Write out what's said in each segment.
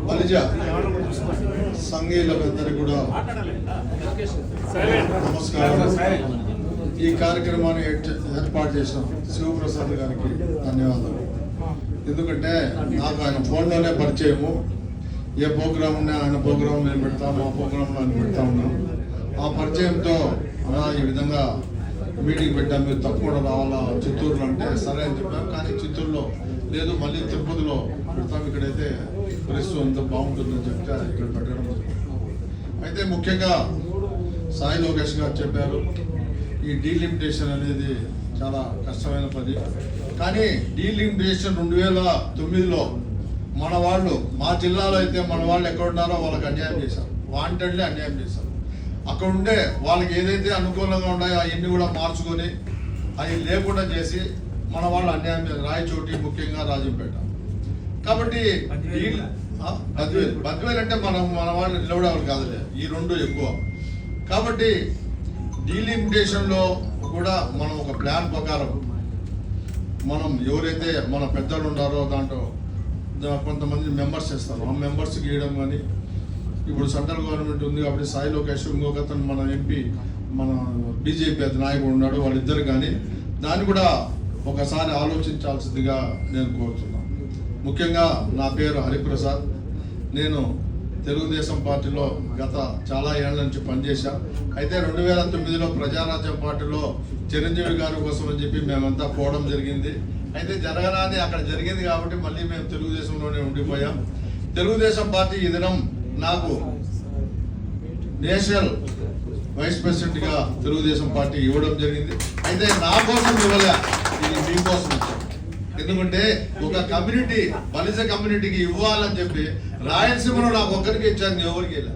బలిజ సంఘీయులందరికీ కూడా నమస్కారం. ఈ కార్యక్రమాన్ని ఏర్పాటు చేసిన శివప్రసాద్ గారికి ధన్యవాదాలు. ఎందుకంటే నాకు ఆయన ఫోన్లోనే పరిచయము. ఏ ప్రోగ్రామ్ ఉన్నా ఆయన ప్రోగ్రామ్ నేను పెడతాము, ఆ ప్రోగ్రాంలో ఆయన పెడతా ఉన్నాను. ఆ పరిచయంతో ఈ విధంగా మీటింగ్ పెట్టాం, మీరు తప్పకుండా రావాలా చిత్తూరులో అంటే సరే అని చెప్పాం. కానీ చిత్తూరులో లేదు, మళ్ళీ తిరుపతిలో పెడతాం, ఇక్కడైతే పరిస్థితి అంత బాగుంటుందని చెప్తే ఇక్కడ పెట్టడం. అయితే ముఖ్యంగా సాయి లోకేష్ గారు చెప్పారు, ఈ డీలిమిటేషన్ అనేది చాలా కష్టమైన పని. కానీ డీలిమిటేషన్ 2009లో మన వాళ్ళు, మా జిల్లాలో అయితే మన వాళ్ళు ఎక్కడున్నారో వాళ్ళకి అన్యాయం చేశారు, వాంటెడ్లీ అన్యాయం చేశారు. అక్కడ ఉండే వాళ్ళకి ఏదైతే అనుకూలంగా ఉన్నాయో అవన్నీ కూడా మార్చుకొని అవి లేకుండా చేసి మన వాళ్ళు అన్యాయం చేశారు. రాయచోటి, ముఖ్యంగా రాజంపేట. కాబట్టి బద్వేలు అంటే మన వాళ్ళు నిలబడేవాళ్ళు కాదులే, ఈ రెండు ఎక్కువ. కాబట్టి డీలిమిటేషన్లో కూడా మనం ఒక ప్లాన్ ప్రకారం మనం ఎవరైతే మన పెద్దలు ఉన్నారో దాంట్లో కొంతమంది మెంబర్స్ చేస్తారు, ఆ మెంబర్స్కి ఇవ్వడం. కానీ ఇప్పుడు సెంట్రల్ గవర్నమెంట్ ఉంది కాబట్టి సాయి లోకేష్, ఇంకొకతను మన ఎంపీ, మన బీజేపీ నాయకుడు ఉన్నాడు, వాళ్ళిద్దరు. కానీ దాన్ని కూడా ఒకసారి ఆలోచించాల్సిందిగా నేను కోరుతున్నాను. ముఖ్యంగా నా పేరు హరిప్రసాద్. నేను తెలుగుదేశం పార్టీలో గత చాలా ఏళ్ల నుంచి పనిచేశా. అయితే 2009లో ప్రజారాజ్యం పార్టీలో చిరంజీవి గారి కోసం అని చెప్పి మేమంతా పోవడం జరిగింది. అయితే జరగరాని అక్కడ జరిగింది కాబట్టి మళ్ళీ మేము తెలుగుదేశంలోనే ఉండిపోయాం. తెలుగుదేశం పార్టీ ఈ దినం నాకు నేషనల్ వైస్ ప్రెసిడెంట్గా తెలుగుదేశం పార్టీ ఇవ్వడం జరిగింది. అయితే నా కోసం ఇవ్వలే, ఇది మీకోసం ఇచ్చాను. ఎందుకంటే ఒక కమ్యూనిటీ, బలిజ కమ్యూనిటీకి ఇవ్వాలని చెప్పి రాయలసీమలో నాకు ఒక్కరికి ఇచ్చాను, ఎవరికి వెళ్ళా.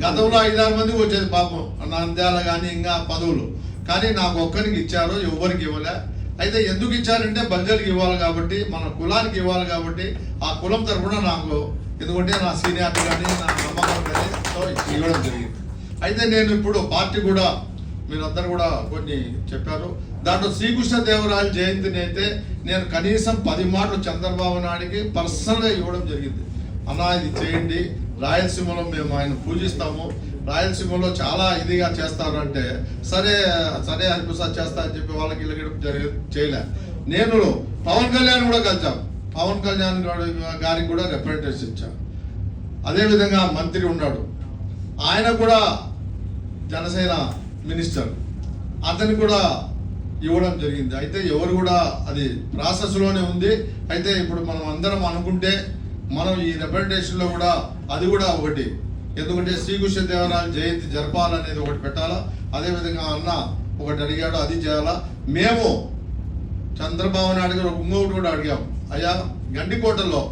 గతంలో 5-6 మందికి వచ్చేది పాపం, నంద్యాల కానీ ఇంకా పదవులు. కానీ నాకు ఒక్కరికి ఇచ్చారు, ఎవరికి ఇవ్వలే. అయితే ఎందుకు ఇచ్చారంటే బలిజలకు ఇవ్వాలి కాబట్టి, మన కులానికి ఇవ్వాలి కాబట్టి, ఆ కులం తరఫున నాకు, ఎందుకంటే నా సీనియారిటీ కానీ నా నమ్మకం కానీ ఇవ్వడం జరిగింది. అయితే నేను ఇప్పుడు పార్టీ కూడా మీరందరూ కూడా కొన్ని చెప్పారు. దాంట్లో శ్రీకృష్ణదేవరాయల జయంతిని అయితే నేను కనీసం 10 మాటలు చంద్రబాబు నాయుడికి పర్సనల్గా ఇవ్వడం జరిగింది. అన్నా ఇది చేయండి, రాయలసీమలో మేము ఆయన పూజిస్తాము, రాయలసీమలో చాలా ఇదిగా చేస్తారు అంటే సరే సరే హరిప్రసాద్ చేస్తా అని చెప్పి వాళ్ళకి ఇళ్ళకి చేయలే. నేను పవన్ కళ్యాణ్ కూడా కలిసాం, పవన్ కళ్యాణ్ గారికి కూడా రిప్రజెంటేషన్ ఇచ్చాను. అదేవిధంగా మంత్రి ఉన్నాడు, ఆయన కూడా జనసేన మినిస్టర్, అతనికి కూడా ఇవ్వడం జరిగింది. అయితే ఎవరు కూడా అది ప్రాసెస్లోనే ఉంది. అయితే ఇప్పుడు మనం అందరం అనుకుంటే మనం ఈ రిప్రజెంటేషన్లో కూడా అది కూడా ఒకటి, ఎందుకంటే శ్రీకృష్ణదేవరాయల జయంతి జరపాలనేది ఒకటి పెట్టాలా. అదేవిధంగా అన్న ఒకటి అడిగాడు, అది చేయాలా. మేము చంద్రబాబు నాయుడు గారు ఇంకొకటి కూడా అడిగాము, అయ్యా గండికోటలో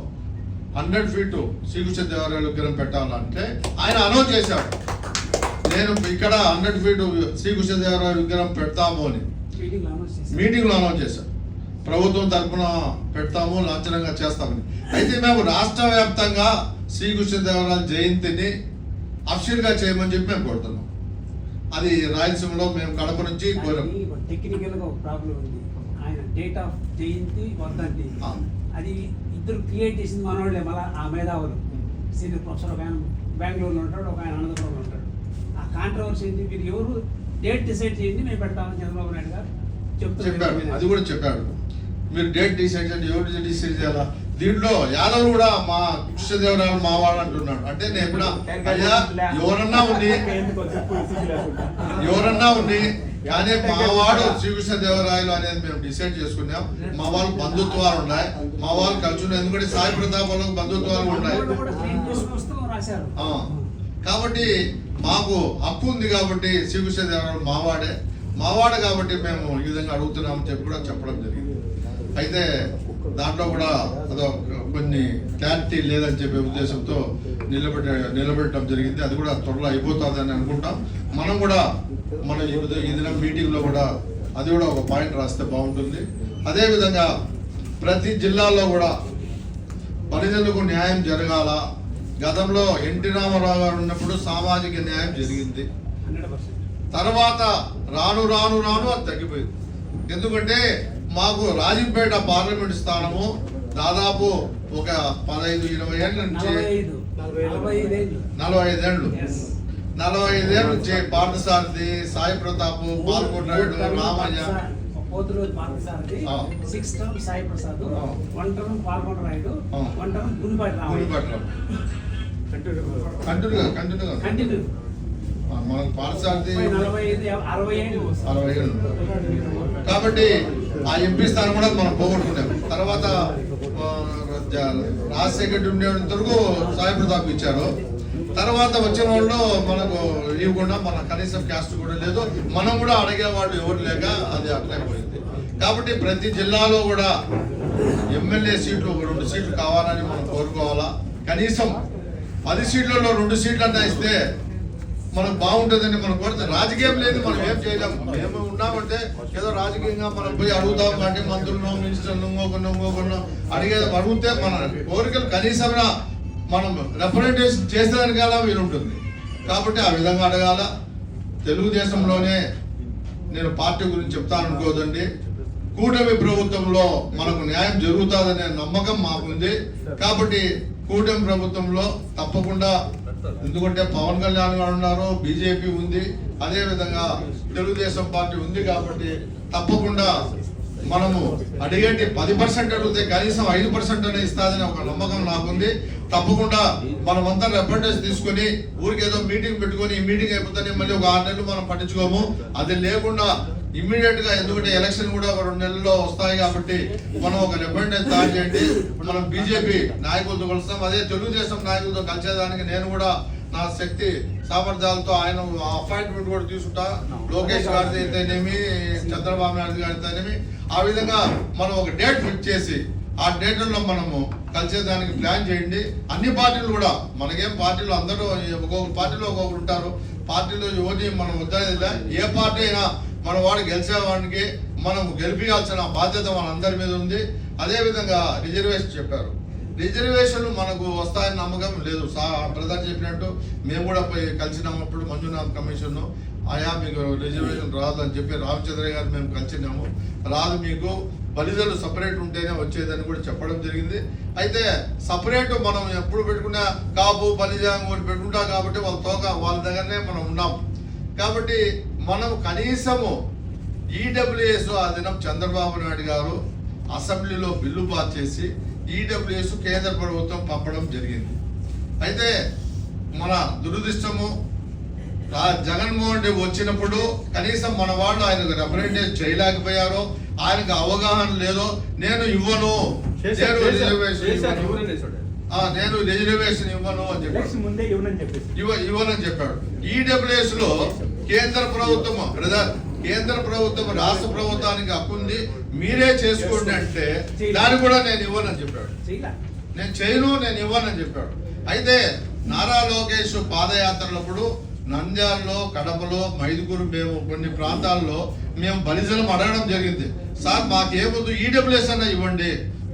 100 ఫీట్ శ్రీకృష్ణదేవరాయల విగ్రహం పెట్టాలంటే ఆయన అనౌన్స్ చేశాడు, నేను ఇక్కడ 100 ఫీట్ శ్రీకృష్ణదేవరాయల విగ్రహం పెడతాము అని మీటింగ్లో అనౌన్స్ చేశాం. ప్రభుత్వం తరఫున పెడతాము, లాంఛనంగా చేస్తామని. అయితే మేము రాష్ట్ర వ్యాప్తంగా శ్రీకృష్ణదేవరాయల జయంతిని అఫీషియల్గా చేయమని చెప్పి మేము కోరుతున్నాం. అది రాయలసీమలో మేము కడప నుంచి కోరాం. టెక్నికల్గా ఒక ప్రాబ్లం ఉంది, ఆయన డేట్ ఆఫ్ జయంతి వద్దండి, అది ఇద్దరు క్రియేట్ చేసింది మనవాళ్ళే. మళ్ళీ ఆ మేధావులు సీనియర్ ప్రొఫెసర్, ఒక ఆయన బెంగళూరులో ఉంటాడు, ఒక ఆయన అనంతపురంలో ఉంటాడు. ఆ కాంట్రవర్సీ ఏంటి, మీరు ఎవరు డేట్ డిసైడ్ చేయండి, మేము పెడతామని చంద్రబాబు నాయుడు గారు చెప్పాడు. అది కూడా చెప్పాడు, మీరు డేట్ డిసైడ్ చేయండి, ఎవరు డిసైడ్ చేయాలా. దీంట్లో యాదవ్ కూడా మా కృష్ణదేవరాయలు మా వాళ్ళు అంటున్నాడు. అంటే నేను కూడా అయ్యా ఎవరన్నా ఉంది కానీ మా వాడు శ్రీకృష్ణదేవరాయలు అనేది మేము డిసైడ్ చేసుకున్నాం. మా వాళ్ళు బంధుత్వాలు ఉన్నాయి, మా వాళ్ళు కలిసి ఉన్నాయి, ఎందుకంటే సాయి ప్రతాపాలకు బంధుత్వాలు ఉన్నాయి. కాబట్టి మాకు హక్కు ఉంది కాబట్టి శ్రీకృష్ణదేవరాయలు మావాడే కాబట్టి మేము ఈ విధంగా అడుగుతున్నామని చెప్పి కూడా చెప్పడం జరిగింది. అయితే దాంట్లో కూడా అదో కొన్ని క్లారిటీ లేదని చెప్పే ఉద్దేశంతో నిలబెట్టడం జరిగింది. అది కూడా త్వరలో అయిపోతుందని అనుకుంటాం. మనం కూడా మన ఈ దినం మీటింగ్లో కూడా అది కూడా ఒక పాయింట్ రాస్తే బాగుంటుంది. అదేవిధంగా ప్రతి జిల్లాలో కూడా బలిజలకు న్యాయం జరగాల. గతంలో ఎన్టీ రామారావు గారు ఉన్నప్పుడు సామాజిక న్యాయం జరిగింది, తర్వాత రాను రాను రాను అది తగ్గిపోయింది. ఎందుకంటే మాకు రాజంపేట పార్లమెంట్ స్థానము దాదాపు ఒక 15-20 ఏళ్ళ నుంచి 45 ఏళ్ళు. 45 ఏళ్ళు Yes. 45 ఏళ్ళ నుంచి పార్థసారథి, సాయి ప్రతాప్, పాల్గొండ రామయ్య, పోతులూరు పార్థసారథి, ఆ. 6 టర్మ్ సాయి ప్రసాద్, ఆ. 1 టర్మ్ పాల్గొండ రాయుడు, ఆ. 1 టర్మ్ గుడిపాటి రామయ్య. గుడిపట్ల కంటిన్యూగా కంటిన్యూ మనకు పార్థసారథి 45 60 ఏళ్ళు. 60 ఏళ్ళు. కాబట్టి ఆ ఎంపీ స్థానం కూడా మనం పోగొట్టుకున్నాం. తర్వాత రాజశేఖర్ ఉండేంత వరకు సాయి ప్రతాప్ ఇచ్చారు. తర్వాత వచ్చిన వాళ్ళు మనకు ఇవ్వకుండా మన కనీసం క్యాస్ట్ కూడా లేదు, మనం కూడా అడిగేవాళ్ళు ఎవరు లేక అది అట్లే పోయింది. కాబట్టి ప్రతి జిల్లాలో కూడా ఎమ్మెల్యే సీట్లు ఒక 2 సీట్లు కావాలని మనం కోరుకోవాలా. కనీసం 10 సీట్లలో 2 సీట్లు అన్నా ఇస్తే మనకు బాగుంటుందని మనం కోరితే, రాజకీయం లేదు మనం ఏం చేయలేము. మేము ఉన్నామంటే ఏదో రాజకీయంగా మనం పోయి అడుగుతాం కానీ మంత్రులను, మినిస్టర్లు, ఇంకొకరినో అడిగితే మన కోరికలు కనీసంగా మనం రిప్రజెంటేషన్ చేసేదానికల్లా వీలుంటుంది. కాబట్టి ఆ విధంగా అడగాల. తెలుగుదేశంలోనే నేను పార్టీ గురించి చెప్తాను అనుకోదండి, కూటమి ప్రభుత్వంలో మనకు న్యాయం జరుగుతుందనే నమ్మకం మాకుంది. కాబట్టి కూటమి ప్రభుత్వంలో తప్పకుండా, ఎందుకంటే పవన్ కళ్యాణ్ గారు ఉన్నారు, బీజేపీ ఉంది, అదే విధంగా తెలుగుదేశం పార్టీ ఉంది. కాబట్టి తప్పకుండా మనము అడిగేటి 10% అడిగితే కనీసం 5% అనే ఇస్తాదని ఒక నమ్మకం నాకుంది. తప్పకుండా మనమంతా రిప్రజెంటేషన్ తీసుకొని ఊరికేదో మీటింగ్ పెట్టుకొని ఈ మీటింగ్ అయిపోతే మళ్ళీ ఒక 6 నెలలు మనం పట్టించుకోము. అది లేకుండా ఇమ్మీడియట్ గా, ఎందుకంటే ఎలక్షన్ కూడా ఒక 2 నెలల్లో వస్తాయి కాబట్టి మనం ఒక రిప్రజెంటేషన్ తయారు చేయండి. మనం బీజేపీ నాయకులతో కలుస్తాం, అదే తెలుగుదేశం నాయకులతో కలిసేదానికి నేను కూడా నా శక్తి సామర్థ్యాలతో ఆయన అపాయింట్మెంట్ కూడా తీసుకుంటా. లోకేష్ గారిది అయితేనేమి, చంద్రబాబు నాయుడు గారి అయితేనేమి, ఆ విధంగా మనం ఒక డేట్ ఫిక్స్ చేసి ఆ డేట్లలో మనము కలిసేదానికి ప్లాన్ చేయండి. అన్ని పార్టీలు కూడా, మనకేం పార్టీలు అందరూ ఒక్కొక్క పార్టీలో ఒక్కొక్కరు ఉంటారు. పార్టీలో ఎవరిని మనం వద్దనేది, ఏ పార్టీ అయినా మన వాడు గెలిచేవాడికి మనం గెలిపించాల్సిన బాధ్యత మన అందరి మీద ఉంది. అదే విధంగా రిజర్వేషన్ చెప్పారు, రిజర్వేషన్లు మనకు వస్తాయని నమ్మకం లేదు. బ్రదర్ చెప్పినట్టు మేము కూడా పోయి కలిసినప్పుడు మంజునాథ్ కమిషన్ ఆయా మీకు రిజర్వేషన్ రాదు అని చెప్పి రామచంద్ర గారు మేము కలిసినాము. రాదు, మీకు బలిజలు సపరేట్ ఉంటేనే వచ్చేదని కూడా చెప్పడం జరిగింది. అయితే సపరేట్ మనం ఎప్పుడు పెట్టుకున్నా కాపు బలిజాంగ్ పెట్టుకుంటాం కాబట్టి వాళ్ళ దగ్గరనే మనం ఉన్నాం. కాబట్టి మనం కనీసము ఈడబ్ల్యూఎస్ ఆ దినం చంద్రబాబు నాయుడు గారు అసెంబ్లీలో బిల్లు పాస్ చేసి ఈడబ్ల్యూఎస్ కేంద్ర ప్రభుత్వం పంపడం జరిగింది. అయితే మన దురదృష్టము జగన్మోహన్ రెడ్డి వచ్చినప్పుడు కనీసం మన వాళ్ళు ఆయనకు రిప్రజెంటేషన్ చేయలేకపోయారో, ఆయనకు అవగాహన లేదో, నేను ఇవ్వను, నేను రిజర్వేషన్ ఇవ్వను అని చెప్పాడు. ఇవ్వనని చెప్పాడు. ఈడబ్ల్యూఎస్ లో కేంద్ర ప్రభుత్వం రాష్ట్ర ప్రభుత్వానికి హక్కుంది, మీరే చేసుకోండి అంటే దాన్ని కూడా నేను ఇవ్వనని చెప్పాడు. నేను చేయను, నేను ఇవ్వనని చెప్పాడు. అయితే నారా లోకేష్ పాదయాత్రలప్పుడు నంద్యాలలో, కడపలో, మైదుగురు, మేము కొన్ని ప్రాంతాల్లో మేము బలిజలం అడగడం జరిగింది. సార్ మాకేమొద్దు, ఈడబ్ల్యూఎస్ అన్న ఇవ్వండి,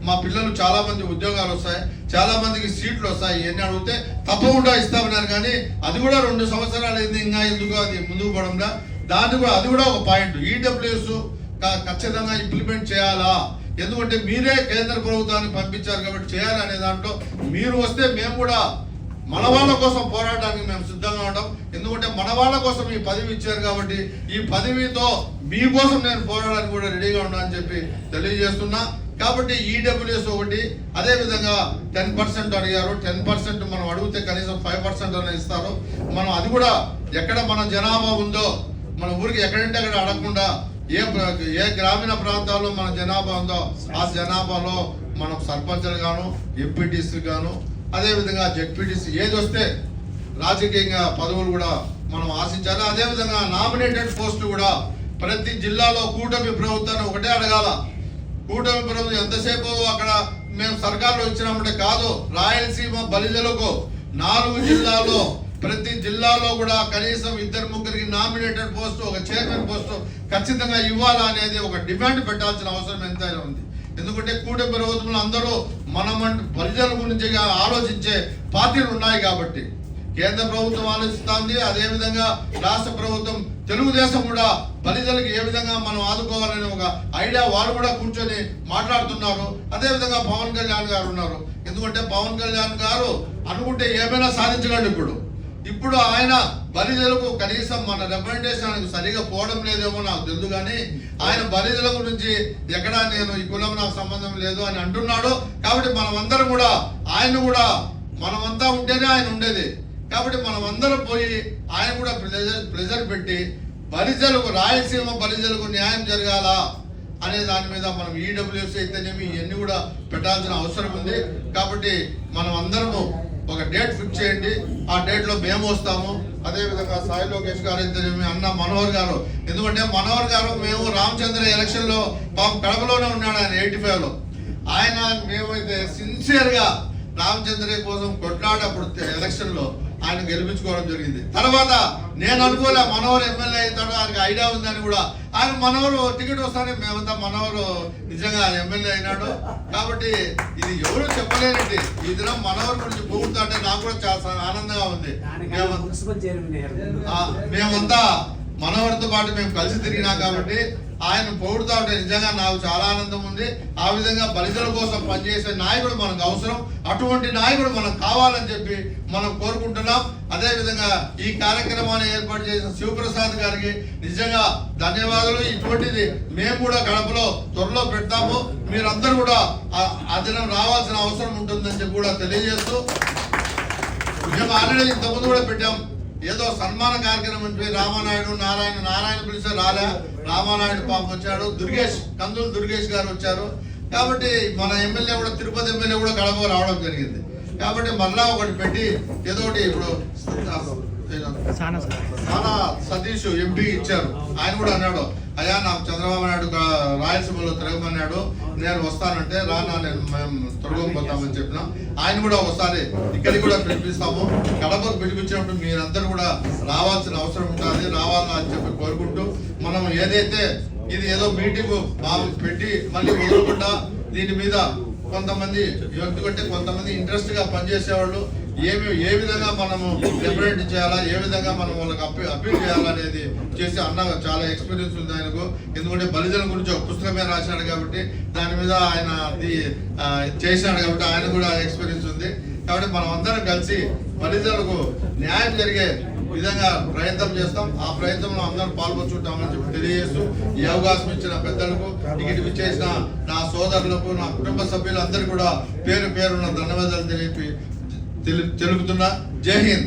మా పిల్లలు చాలా మంది ఉద్యోగాలు వస్తాయి, చాలా మందికి సీట్లు వస్తాయి, ఇవన్నీ అడిగితే తప్పకుండా ఇస్తామన్నారు. కానీ అది కూడా 2 సంవత్సరాలు అయింది, ఇంకా ఎందుకు అది ముందుకు పోవడంలా. దాన్ని కూడా అది కూడా ఒక పాయింట్, ఈడబ్ల్యూఎస్ ఖచ్చితంగా ఇంప్లిమెంట్ చేయాలా, ఎందుకంటే మీరే కేంద్ర ప్రభుత్వాన్ని పంపించారు కాబట్టి చేయాలి అనే దాంట్లో మీరు వస్తే మేము కూడా మన వాళ్ళ కోసం పోరాటానికి మేము సిద్ధంగా ఉంటాం. ఎందుకంటే మన వాళ్ళ కోసం ఈ పదవి ఇచ్చారు కాబట్టి ఈ పదవితో మీకోసం నేను పోరాడానికి కూడా రెడీగా ఉన్నా అని చెప్పి తెలియజేస్తున్నా. కాబట్టి ఈడబ్ల్యూఎస్ ఒకటి, అదే విధంగా 10% అడిగారు. 10% మనం అడిగితే కనీసం 5% అనే ఇస్తారు. మనం అది కూడా ఎక్కడ మన జనాభా ఉందో, మన ఊరికి ఎక్కడంటే అక్కడ అడగకుండా ఏ గ్రామీణ ప్రాంతాల్లో మన జనాభా ఉందో ఆ జనాభాలో మనం సర్పంచ్లు గాను, ఎంపీటీసీ గాను, అదే విధంగా జెడ్పీటీసీ ఏది వస్తే రాజకీయంగా పదవులు కూడా మనం ఆశించాలి. అదే విధంగా నామినేటెడ్ పోస్టులు కూడా ప్రతి జిల్లాలో కూటమి ప్రభుత్వాన్ని ఒకటే అడగాల. కూటమి ప్రభుత్వం ఎంతసేపు అక్కడ మేము సర్కారులో ఇచ్చినామంటే కాదు, రాయలసీమ బలిజలకు 4 జిల్లాలో ప్రతి జిల్లాలో కూడా కనీసం 2-3 నామినేటెడ్ పోస్టు, ఒక చైర్మన్ పోస్టు ఖచ్చితంగా ఇవ్వాలా అనేది ఒక డిమాండ్ పెట్టాల్సిన అవసరం ఎంతైనా ఉంది. ఎందుకంటే కూటమి ప్రభుత్వంలో అందరూ బలిజల గురించి ఆలోచించే పార్టీలు ఉన్నాయి కాబట్టి కేంద్ర ప్రభుత్వం ఆలోచిస్తుంది, అదేవిధంగా రాష్ట్ర ప్రభుత్వం తెలుగుదేశం కూడా బలిజలకు ఏ విధంగా మనం ఆదుకోవాలని ఒక ఐడియా వాళ్ళు కూడా కూర్చొని మాట్లాడుతున్నారు. అదే విధంగా పవన్ కళ్యాణ్ గారు ఉన్నారు. ఎందుకంటే పవన్ కళ్యాణ్ గారు అనుకుంటే ఏమైనా సాధించగలడు. ఇప్పుడు ఆయన బలిజలకు కనీసం మన రిప్రజెంటేషన్ సరిగా పోవడం లేదేమో నాకు తెలుసు, కానీ ఆయన బలిజల గురించి ఎక్కడా నేను ఈ కులం నాకు సంబంధం లేదు అని అంటున్నాడు. కాబట్టి మనమందరం కూడా ఆయన కూడా మనమంతా ఉంటేనే ఆయన ఉండేది. కాబట్టి మనమందరం పోయి ఆయన కూడా ప్రెజర్ పెట్టి బలిజలకు, రాయలసీమ బలిజలకు న్యాయం జరగాల అనే దాని మీద మనం ఈడబ్ల్యూఎస్ అయితేనేమి ఇవన్నీ కూడా పెట్టాల్సిన అవసరం ఉంది. కాబట్టి మనం అందరము ఒక డేట్ ఫిక్స్ చేయండి. ఆ డేట్ లో మేము వస్తాము. అదేవిధంగా సాయి లోకేష్ గారు అయితేనేమి, అన్న మనోహర్ గారు, ఎందుకంటే మనోహర్ గారు మేము రామచంద్ర ఎలక్షన్ లో పాపం కడపలోనే ఉన్నాడు ఆయన 85 లో. ఆయన మేమైతే సిన్సియర్ గా రామచంద్ర కోసం కొట్లాడప్పుడు ఎలక్షన్ లో ఆయన గెలిపించుకోవడం జరిగింది. తర్వాత నేను అనుకోలే మనోహర్ ఎమ్మెల్యే అవుతాడు, ఆయనకి ఐడియా ఉందని కూడా. ఆయన మనోహర్ టికెట్ వస్తానే మేమంతా మనోహర్ నిజంగా ఎమ్మెల్యే అయినాడు. కాబట్టి ఇది ఎవరు చెప్పలేనండి. ఈ దినం మనోహర్ గురించి పొగుడుతా అంటే నాకు కూడా చాలా ఆనందంగా ఉంది. మేమంతా మనోహర్తో పాటు మేము కలిసి తిరిగినా కాబట్టి ఆయన పొగుడుతా ఉంటే నిజంగా నాకు చాలా ఆనందం ఉంది. ఆ విధంగా బలిజల కోసం పనిచేసే నాయకుడు మనకు అవసరం. అటువంటి నాయకుడు మనకు కావాలని చెప్పి మనం కోరుకుంటున్నాం. అదే విధంగా ఈ కార్యక్రమాన్ని ఏర్పాటు చేసిన శివప్రసాద్ గారికి నిజంగా ధన్యవాదాలు. ఇటువంటిది మేము కూడా గడపలో త్వరలో పెడతాము. మీరందరూ కూడా ఆ దినం రావాల్సిన అవసరం ఉంటుందని చెప్పి కూడా తెలియజేస్తూ, మేము ఆల్రెడీ ఇంతకుముందు కూడా పెట్టాం. ఏదో సన్మాన కార్యక్రమం రామానాయుడు నారాయణ పిలిస్తే రాలే, రామానాయుడు పాపం వచ్చాడు, కందులు దుర్గేష్ గారు వచ్చారు. కాబట్టి మన ఎమ్మెల్యే కూడా, తిరుపతి ఎమ్మెల్యే కూడా కడప రావడం జరిగింది. కాబట్టి మళ్ళా ఒకటి పెట్టి ఏదో ఒకటి ఇప్పుడు చాలా సతీష్ ఎంపీ ఇచ్చారు. ఆయన కూడా అన్నాడు, అయ్యా నాకు చంద్రబాబు నాయుడు రాయలసీమలో తిరగమన్నాడు, నేను వస్తానంటే రానా, మేము తొలగకపోతామని చెప్పినాం. ఆయన కూడా ఒకసారి ఇక్కడికి కూడా పిలిపిస్తాము. కడపకు పిలిపించినప్పుడు మీరందరూ కూడా రావాల్సిన అవసరం ఉంటుంది, రావాలని అని చెప్పి కోరుకుంటూ, మనం ఏదైతే ఇది ఏదో మీటింగ్ పెట్టి మళ్ళీ వదలకుండా దీని మీద కొంతమంది ఎందుకంటే కొంతమంది ఇంట్రెస్ట్ గా పనిచేసేవాళ్ళు ఏ విధంగా మనము రిప్రజెంట్ చేయాలా, ఏ విధంగా మనం వాళ్ళకి అప్పీల్ చేయాలనేది చేసి అన్న చాలా ఎక్స్పీరియన్స్ ఉంది ఆయనకు. ఎందుకంటే బలిజల గురించి ఒక పుస్తకమే రాశాడు కాబట్టి దాని మీద ఆయన చేశాడు కాబట్టి ఆయన కూడా ఎక్స్పీరియన్స్ ఉంది. కాబట్టి మనం అందరం కలిసి బలిజలకు న్యాయం జరిగే విధంగా ప్రయత్నం చేస్తాం. ఆ ప్రయత్నంలో అందరూ పాల్గొంటుంటామని చెప్పి తెలియజేస్తూ, ఈ అవకాశం ఇచ్చిన పెద్దలకు, ఇక్కడికి చేసిన నా సోదరులకు, నా కుటుంబ సభ్యులందరూ కూడా పేరు పేరున్న ధన్యవాదాలు తెలుపుతున్నా. జై హింద్.